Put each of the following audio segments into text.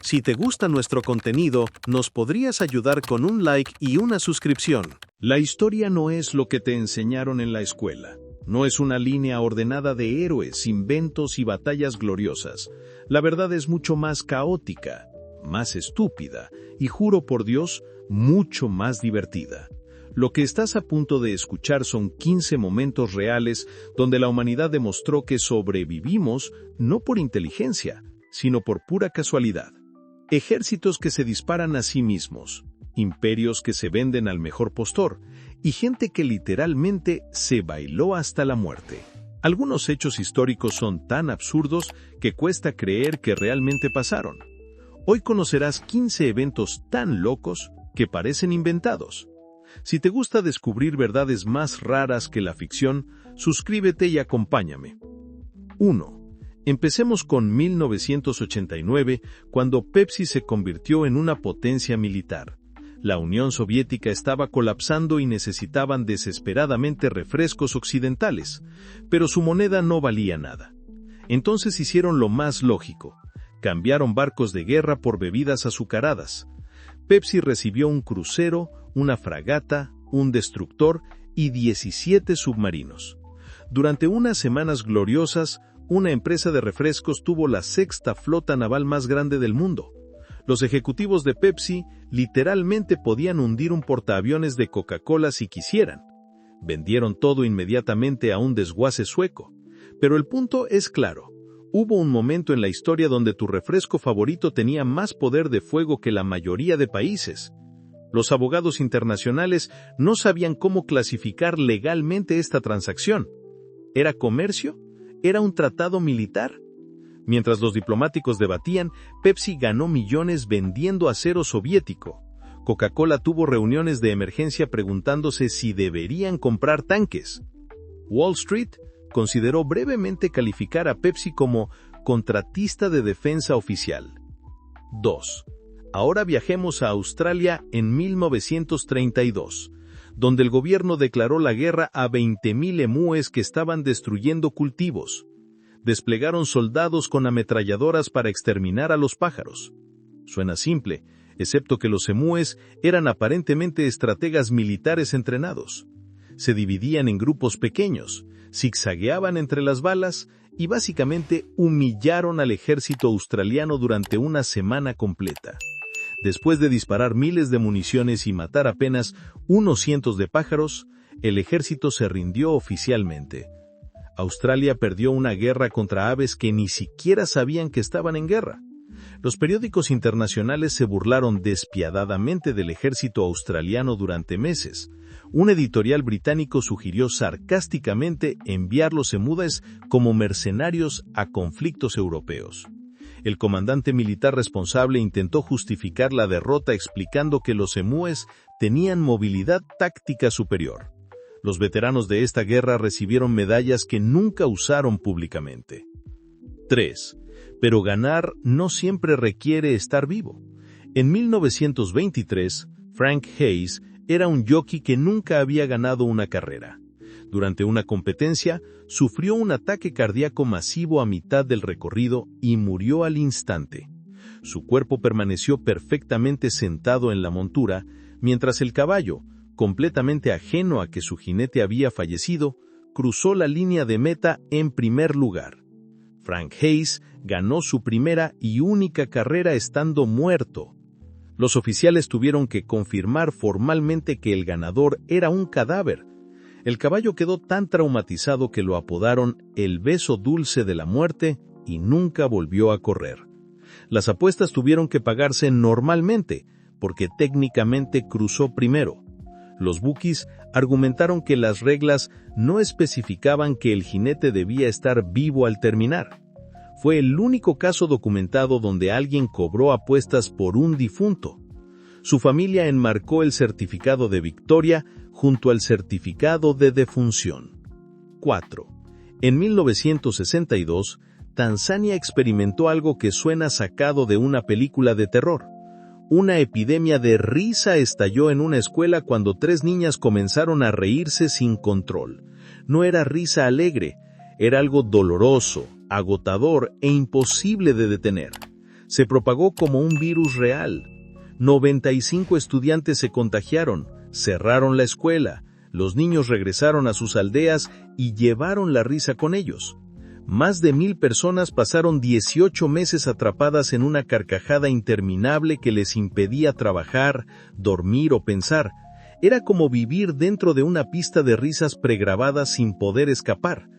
Si te gusta nuestro contenido, nos podrías ayudar con un like y una suscripción. La historia no es lo que te enseñaron en la escuela. No es una línea ordenada de héroes, inventos y batallas gloriosas. La verdad es mucho más caótica, más estúpida y, juro por Dios, mucho más divertida. Lo que estás a punto de escuchar son 15 momentos reales donde la humanidad demostró que sobrevivimos no por inteligencia, sino por pura casualidad. Ejércitos que se disparan a sí mismos, imperios que se venden al mejor postor, y gente que literalmente se bailó hasta la muerte. Algunos hechos históricos son tan absurdos que cuesta creer que realmente pasaron. Hoy conocerás 15 eventos tan locos que parecen inventados. Si te gusta descubrir verdades más raras que la ficción, suscríbete y acompáñame. 1. Empecemos con 1989, cuando Pepsi se convirtió en una potencia militar. La Unión Soviética estaba colapsando y necesitaban desesperadamente refrescos occidentales, pero su moneda no valía nada. Entonces hicieron lo más lógico: cambiaron barcos de guerra por bebidas azucaradas. Pepsi recibió un crucero, una fragata, un destructor y 17 submarinos. Durante unas semanas gloriosas, una empresa de refrescos tuvo la sexta flota naval más grande del mundo. Los ejecutivos de Pepsi literalmente podían hundir un portaaviones de Coca-Cola si quisieran. Vendieron todo inmediatamente a un desguace sueco. Pero el punto es claro: hubo un momento en la historia donde tu refresco favorito tenía más poder de fuego que la mayoría de países. Los abogados internacionales no sabían cómo clasificar legalmente esta transacción. ¿Era comercio? ¿Era un tratado militar? Mientras los diplomáticos debatían, Pepsi ganó millones vendiendo acero soviético. Coca-Cola tuvo reuniones de emergencia preguntándose si deberían comprar tanques. Wall Street consideró brevemente calificar a Pepsi como contratista de defensa oficial. 2. Ahora viajemos a Australia en 1932, donde el gobierno declaró la guerra a 20.000 emúes que estaban destruyendo cultivos. Desplegaron soldados con ametralladoras para exterminar a los pájaros. Suena simple, excepto que los emúes eran aparentemente estrategas militares entrenados. Se dividían en grupos pequeños, zigzagueaban entre las balas y básicamente humillaron al ejército australiano durante una semana completa. Después de disparar miles de municiones y matar apenas unos cientos de pájaros, el ejército se rindió oficialmente. Australia perdió una guerra contra aves que ni siquiera sabían que estaban en guerra. Los periódicos internacionales se burlaron despiadadamente del ejército australiano durante meses. Un editorial británico sugirió sarcásticamente enviar los emúes como mercenarios a conflictos europeos. El comandante militar responsable intentó justificar la derrota explicando que los emúes tenían movilidad táctica superior. Los veteranos de esta guerra recibieron medallas que nunca usaron públicamente. 3. Pero ganar no siempre requiere estar vivo. En 1923, Frank Hayes era un jockey que nunca había ganado una carrera. Durante una competencia, sufrió un ataque cardíaco masivo a mitad del recorrido y murió al instante. Su cuerpo permaneció perfectamente sentado en la montura, mientras el caballo, completamente ajeno a que su jinete había fallecido, cruzó la línea de meta en primer lugar. Frank Hayes ganó su primera y única carrera estando muerto. Los oficiales tuvieron que confirmar formalmente que el ganador era un cadáver. El caballo quedó tan traumatizado que lo apodaron el beso dulce de la muerte y nunca volvió a correr. Las apuestas tuvieron que pagarse normalmente, porque técnicamente cruzó primero. Los bookies argumentaron que las reglas no especificaban que el jinete debía estar vivo al terminar. Fue el único caso documentado donde alguien cobró apuestas por un difunto. Su familia enmarcó el certificado de victoria junto al certificado de defunción. 4. En 1962, Tanzania experimentó algo que suena sacado de una película de terror. Una epidemia de risa estalló en una escuela cuando 3 niñas comenzaron a reírse sin control. No era risa alegre, era algo doloroso, agotador e imposible de detener. Se propagó como un virus real. 95 estudiantes se contagiaron, cerraron la escuela, los niños regresaron a sus aldeas y llevaron la risa con ellos. Más de 1000 personas pasaron 18 meses atrapadas en una carcajada interminable que les impedía trabajar, dormir o pensar. Era como vivir dentro de una pista de risas pregrabadas sin poder escapar.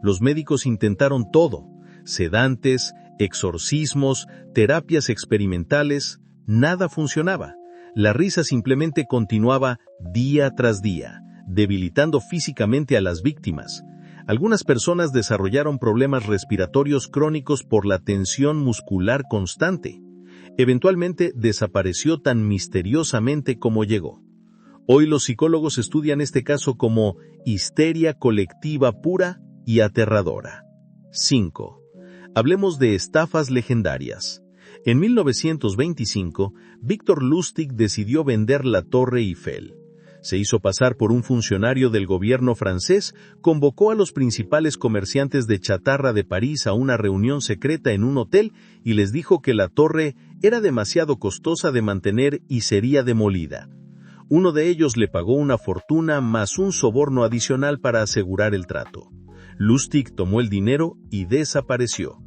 Los médicos intentaron todo: sedantes, exorcismos, terapias experimentales. Nada funcionaba. La risa simplemente continuaba día tras día, debilitando físicamente a las víctimas. Algunas personas desarrollaron problemas respiratorios crónicos por la tensión muscular constante. Eventualmente desapareció tan misteriosamente como llegó. Hoy los psicólogos estudian este caso como histeria colectiva pura y aterradora. 5. Hablemos de estafas legendarias. En 1925, Victor Lustig decidió vender la Torre Eiffel. Se hizo pasar por un funcionario del gobierno francés, convocó a los principales comerciantes de chatarra de París a una reunión secreta en un hotel y les dijo que la torre era demasiado costosa de mantener y sería demolida. Uno de ellos le pagó una fortuna más un soborno adicional para asegurar el trato. Lustig tomó el dinero y desapareció.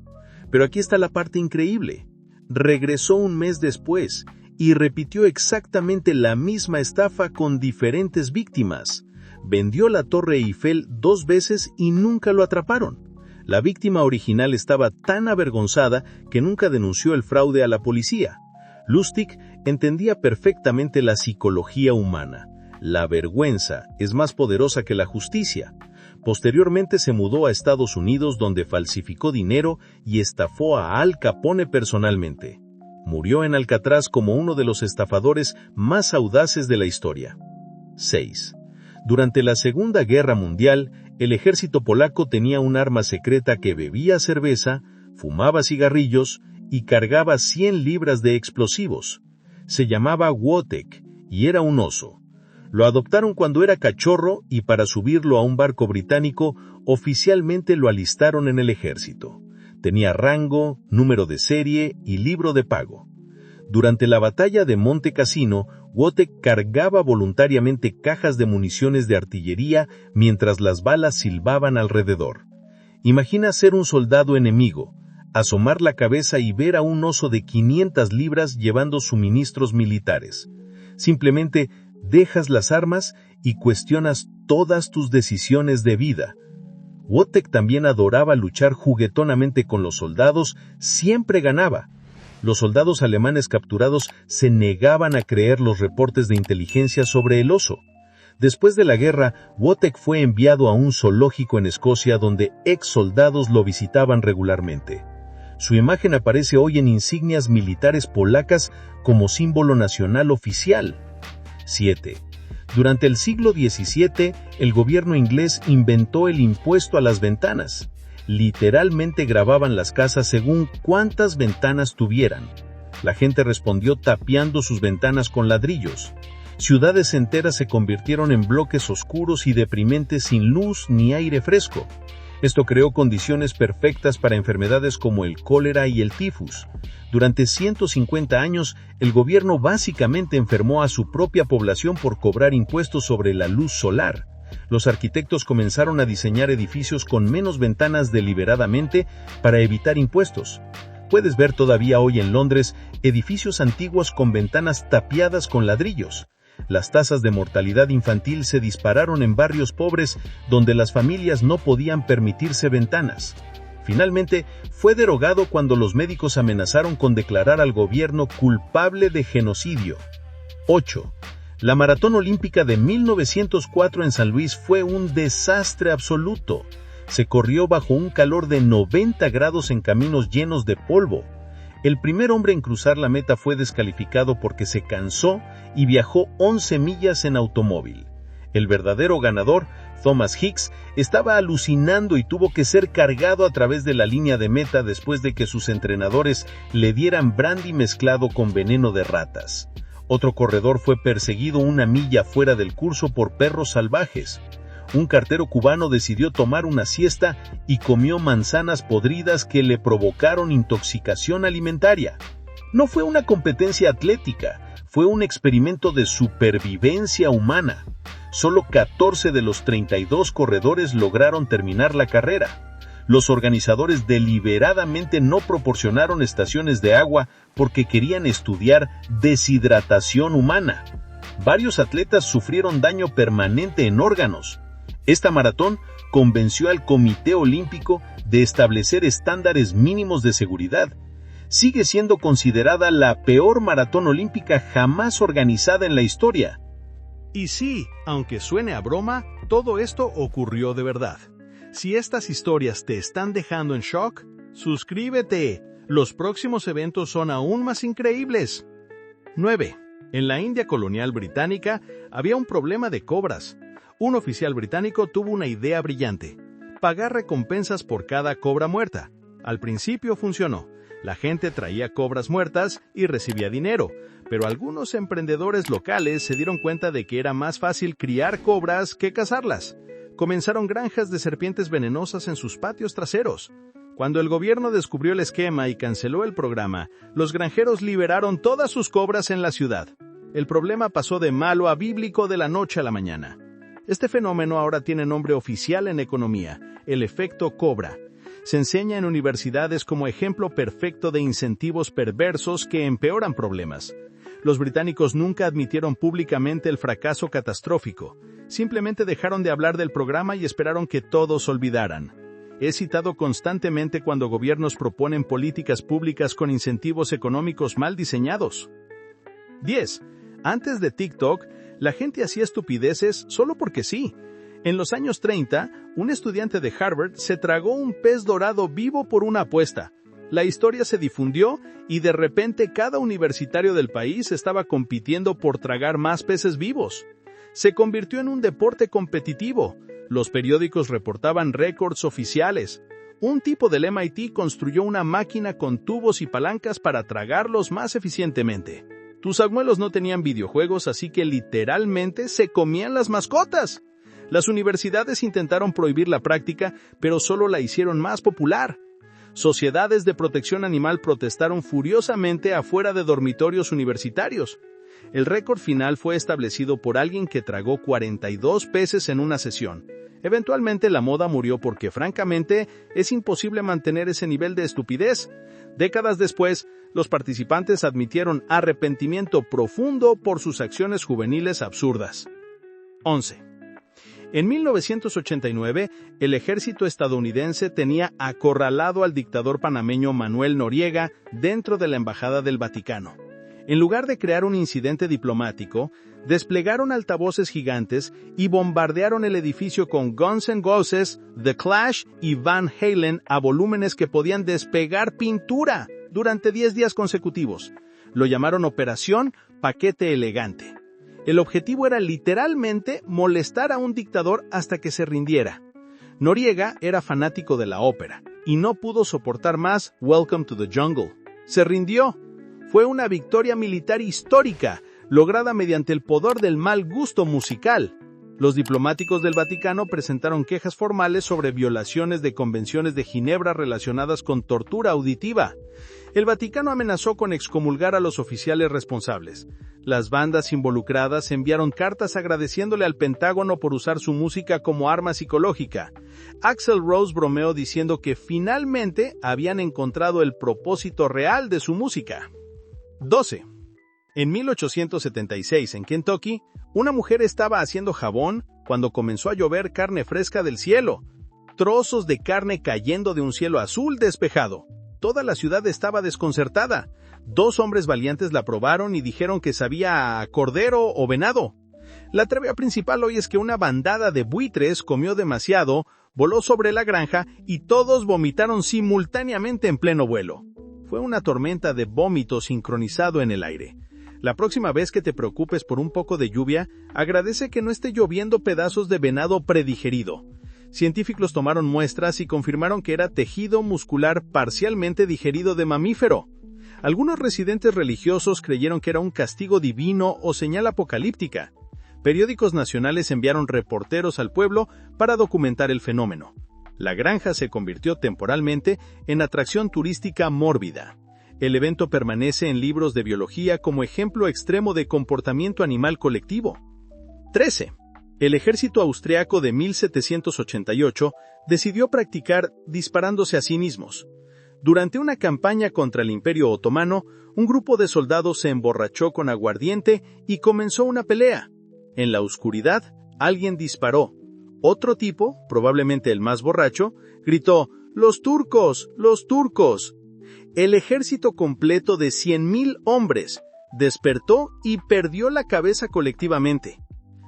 Pero aquí está la parte increíble. Regresó un mes después y repitió exactamente la misma estafa con diferentes víctimas. Vendió la Torre Eiffel 2 veces y nunca lo atraparon. La víctima original estaba tan avergonzada que nunca denunció el fraude a la policía. Lustig entendía perfectamente la psicología humana. La vergüenza es más poderosa que la justicia. Posteriormente se mudó a Estados Unidos, donde falsificó dinero y estafó a Al Capone personalmente. Murió en Alcatraz como uno de los estafadores más audaces de la historia. 6. Durante la Segunda Guerra Mundial, el ejército polaco tenía un arma secreta que bebía cerveza, fumaba cigarrillos y cargaba 100 libras de explosivos. Se llamaba Wojtek y era un oso. Lo adoptaron cuando era cachorro y para subirlo a un barco británico oficialmente lo alistaron en el ejército. Tenía rango, número de serie y libro de pago. Durante la batalla de Monte Cassino, Wojtek cargaba voluntariamente cajas de municiones de artillería mientras las balas silbaban alrededor. Imagina ser un soldado enemigo, asomar la cabeza y ver a un oso de 500 libras llevando suministros militares. Simplemente dejas las armas y cuestionas todas tus decisiones de vida. Wojtek también adoraba luchar juguetonamente con los soldados, siempre ganaba. Los soldados alemanes capturados se negaban a creer los reportes de inteligencia sobre el oso. Después de la guerra, Wojtek fue enviado a un zoológico en Escocia donde ex soldados lo visitaban regularmente. Su imagen aparece hoy en insignias militares polacas como símbolo nacional oficial. 7. Durante el siglo XVII, el gobierno inglés inventó el impuesto a las ventanas. Literalmente grababan las casas según cuántas ventanas tuvieran. La gente respondió tapiando sus ventanas con ladrillos. Ciudades enteras se convirtieron en bloques oscuros y deprimentes sin luz ni aire fresco. Esto creó condiciones perfectas para enfermedades como el cólera y el tifus. Durante 150 años, el gobierno básicamente enfermó a su propia población por cobrar impuestos sobre la luz solar. Los arquitectos comenzaron a diseñar edificios con menos ventanas deliberadamente para evitar impuestos. Puedes ver todavía hoy en Londres edificios antiguos con ventanas tapiadas con ladrillos. Las tasas de mortalidad infantil se dispararon en barrios pobres donde las familias no podían permitirse ventanas. Finalmente, fue derogado cuando los médicos amenazaron con declarar al gobierno culpable de genocidio. 8. La Maratón Olímpica de 1904 en San Luis fue un desastre absoluto. Se corrió bajo un calor de 90 grados en caminos llenos de polvo. El primer hombre en cruzar la meta fue descalificado porque se cansó y viajó 11 millas en automóvil. El verdadero ganador, Thomas Hicks, estaba alucinando y tuvo que ser cargado a través de la línea de meta después de que sus entrenadores le dieran brandy mezclado con veneno de ratas. Otro corredor fue perseguido 1 milla fuera del curso por perros salvajes. un cartero cubano decidió tomar una siesta y comió manzanas podridas que le provocaron intoxicación alimentaria. No fue una competencia atlética, fue un experimento de supervivencia humana. Solo 14 de los 32 corredores lograron terminar la carrera. Los organizadores deliberadamente no proporcionaron estaciones de agua porque querían estudiar deshidratación humana. Varios atletas sufrieron daño permanente en órganos. Esta maratón convenció al Comité Olímpico de establecer estándares mínimos de seguridad. Sigue siendo considerada la peor maratón olímpica jamás organizada en la historia. Y sí, aunque suene a broma, todo esto ocurrió de verdad. Si estas historias te están dejando en shock, suscríbete. Los próximos eventos son aún más increíbles. 9. En la India colonial británica había un problema de cobras. Un oficial británico tuvo una idea brillante: pagar recompensas por cada cobra muerta. Al principio funcionó. La gente traía cobras muertas y recibía dinero, pero algunos emprendedores locales se dieron cuenta de que era más fácil criar cobras que cazarlas. Comenzaron granjas de serpientes venenosas en sus patios traseros. Cuando el gobierno descubrió el esquema y canceló el programa, los granjeros liberaron todas sus cobras en la ciudad. El problema pasó de malo a bíblico de la noche a la mañana. Este fenómeno ahora tiene nombre oficial en economía: el efecto cobra. Se enseña en universidades como ejemplo perfecto de incentivos perversos que empeoran problemas. Los británicos nunca admitieron públicamente el fracaso catastrófico. Simplemente dejaron de hablar del programa y esperaron que todos olvidaran. Es citado constantemente cuando gobiernos proponen políticas públicas con incentivos económicos mal diseñados. 10. Antes de TikTok, la gente hacía estupideces solo porque sí. En los años 30, un estudiante de Harvard se tragó un pez dorado vivo por una apuesta. La historia se difundió y de repente cada universitario del país estaba compitiendo por tragar más peces vivos. Se convirtió en un deporte competitivo. Los periódicos reportaban récords oficiales. Un tipo del MIT construyó una máquina con tubos y palancas para tragarlos más eficientemente. Tus abuelos no tenían videojuegos, así que literalmente se comían las mascotas. Las universidades intentaron prohibir la práctica, pero solo la hicieron más popular. Sociedades de protección animal protestaron furiosamente afuera de dormitorios universitarios. El récord final fue establecido por alguien que tragó 42 peces en una sesión. Eventualmente la moda murió porque, francamente, es imposible mantener ese nivel de estupidez. Décadas después, los participantes admitieron arrepentimiento profundo por sus acciones juveniles absurdas. 11. En 1989, el ejército estadounidense tenía acorralado al dictador panameño Manuel Noriega dentro de la Embajada del Vaticano. En lugar de crear un incidente diplomático, desplegaron altavoces gigantes y bombardearon el edificio con Guns N' Roses, The Clash y Van Halen a volúmenes que podían despegar pintura durante 10 días consecutivos. Lo llamaron Operación Paquete Elegante. El objetivo era literalmente molestar a un dictador hasta que se rindiera. Noriega era fanático de la ópera y no pudo soportar más Welcome to the Jungle. Se rindió. Fue una victoria militar histórica, lograda mediante el poder del mal gusto musical. Los diplomáticos del Vaticano presentaron quejas formales sobre violaciones de convenciones de Ginebra relacionadas con tortura auditiva. El Vaticano amenazó con excomulgar a los oficiales responsables. Las bandas involucradas enviaron cartas agradeciéndole al Pentágono por usar su música como arma psicológica. Axl Rose bromeó diciendo que finalmente habían encontrado el propósito real de su música. 12. En 1876, en Kentucky, una mujer estaba haciendo jabón cuando comenzó a llover carne fresca del cielo. Trozos de carne cayendo de un cielo azul despejado. Toda la ciudad estaba desconcertada. 2 hombres valientes la probaron y dijeron que sabía a cordero o venado. La trivia principal hoy es que una bandada de buitres comió demasiado, voló sobre la granja y todos vomitaron simultáneamente en pleno vuelo. Fue una tormenta de vómito sincronizado en el aire. La próxima vez que te preocupes por un poco de lluvia, agradece que no esté lloviendo pedazos de venado predigerido. Científicos tomaron muestras y confirmaron que era tejido muscular parcialmente digerido de mamífero. Algunos residentes religiosos creyeron que era un castigo divino o señal apocalíptica. Periódicos nacionales enviaron reporteros al pueblo para documentar el fenómeno. La granja se convirtió temporalmente en atracción turística mórbida. El evento permanece en libros de biología como ejemplo extremo de comportamiento animal colectivo. 13. El ejército austriaco de 1788 decidió practicar disparándose a sí mismos. Durante una campaña contra el Imperio Otomano, un grupo de soldados se emborrachó con aguardiente y comenzó una pelea. En la oscuridad, alguien disparó. Otro tipo, probablemente el más borracho, gritó: ¡Los turcos! ¡Los turcos! El ejército completo de 100,000 hombres despertó y perdió la cabeza colectivamente.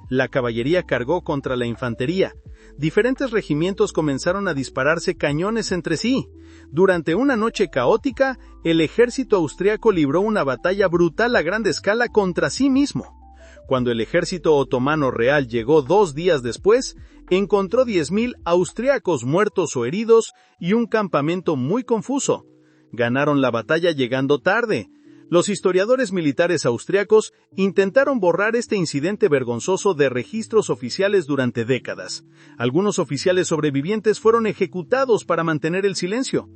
La caballería cargó contra la infantería. Diferentes regimientos comenzaron a dispararse cañones entre sí. Durante una noche caótica, el ejército austriaco libró una batalla brutal a gran escala contra sí mismo. Cuando el ejército otomano real llegó 2 días después, encontró 10,000 austriacos muertos o heridos y un campamento muy confuso. Ganaron la batalla llegando tarde. Los historiadores militares austriacos intentaron borrar este incidente vergonzoso de registros oficiales durante décadas. Algunos oficiales sobrevivientes fueron ejecutados para mantener el silencio.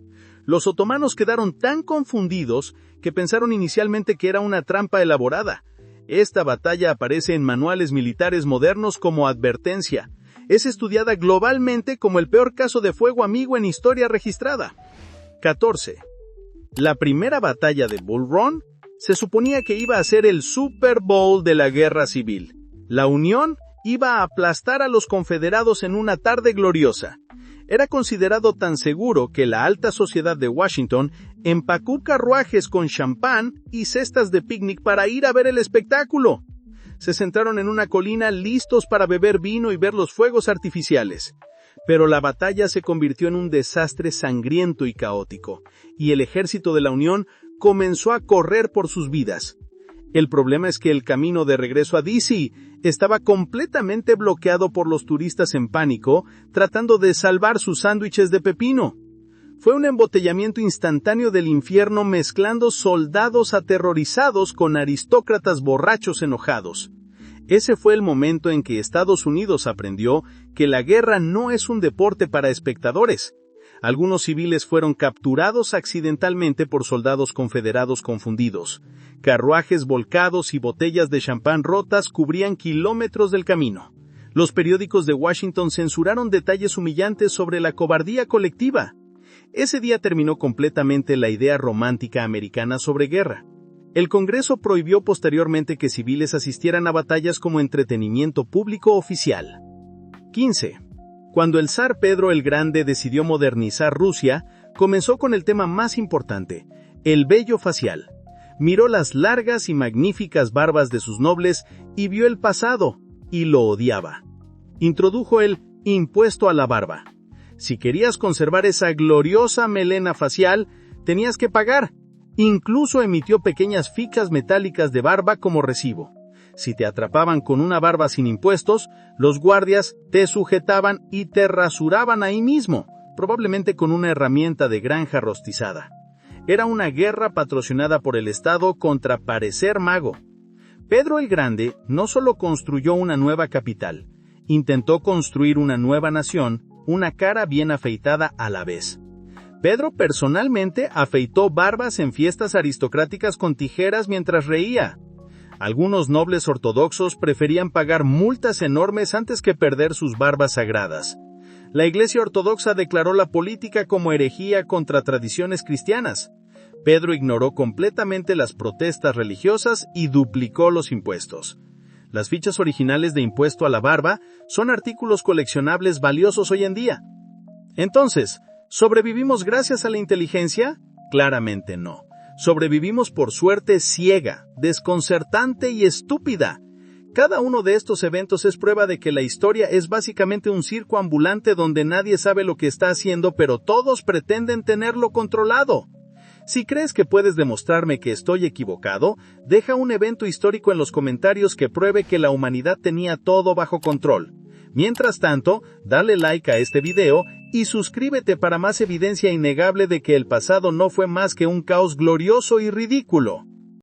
Los otomanos quedaron tan confundidos que pensaron inicialmente que era una trampa elaborada. Esta batalla aparece en manuales militares modernos como advertencia. Es estudiada globalmente como el peor caso de fuego amigo en historia registrada. 14. La primera batalla de Bull Run se suponía que iba a ser el Super Bowl de la guerra civil. La Unión iba a aplastar a los confederados en una tarde gloriosa. Era considerado tan seguro que la alta sociedad de Washington empacó carruajes con champán y cestas de picnic para ir a ver el espectáculo. Se sentaron en una colina listos para beber vino y ver los fuegos artificiales. Pero la batalla se convirtió en un desastre sangriento y caótico, y el ejército de la Unión comenzó a correr por sus vidas. El problema es que el camino de regreso a D.C. estaba completamente bloqueado por los turistas en pánico, tratando de salvar sus sándwiches de pepino. Fue un embotellamiento instantáneo del infierno mezclando soldados aterrorizados con aristócratas borrachos enojados. Ese fue el momento en que Estados Unidos aprendió que la guerra no es un deporte para espectadores. Algunos civiles fueron capturados accidentalmente por soldados confederados confundidos. Carruajes volcados y botellas de champán rotas cubrían kilómetros del camino. Los periódicos de Washington censuraron detalles humillantes sobre la cobardía colectiva. Ese día terminó completamente la idea romántica americana sobre guerra. El Congreso prohibió posteriormente que civiles asistieran a batallas como entretenimiento público oficial. 15. Cuando el zar Pedro el Grande decidió modernizar Rusia, comenzó con el tema más importante, el vello facial. Miró las largas y magníficas barbas de sus nobles y vio el pasado, y lo odiaba. Introdujo el impuesto a la barba. Si querías conservar esa gloriosa melena facial, tenías que pagar. Incluso emitió pequeñas ficas metálicas de barba como recibo. Si te atrapaban con una barba sin impuestos, los guardias te sujetaban y te rasuraban ahí mismo, probablemente con una herramienta de granja rostizada. Era una guerra patrocinada por el Estado contra parecer mago. Pedro el Grande no solo construyó una nueva capital, intentó construir una nueva nación, una cara bien afeitada a la vez. Pedro personalmente afeitó barbas en fiestas aristocráticas con tijeras mientras reía. Algunos nobles ortodoxos preferían pagar multas enormes antes que perder sus barbas sagradas. La Iglesia Ortodoxa declaró la política como herejía contra tradiciones cristianas. Pedro ignoró completamente las protestas religiosas y duplicó los impuestos. Las fichas originales de impuesto a la barba son artículos coleccionables valiosos hoy en día. Entonces, ¿sobrevivimos gracias a la inteligencia? Claramente no. Sobrevivimos por suerte ciega, desconcertante y estúpida. Cada uno de estos eventos es prueba de que la historia es básicamente un circo ambulante donde nadie sabe lo que está haciendo, pero todos pretenden tenerlo controlado. Si crees que puedes demostrarme que estoy equivocado, deja un evento histórico en los comentarios que pruebe que la humanidad tenía todo bajo control. Mientras tanto, dale like a este video y suscríbete para más evidencia innegable de que el pasado no fue más que un caos glorioso y ridículo.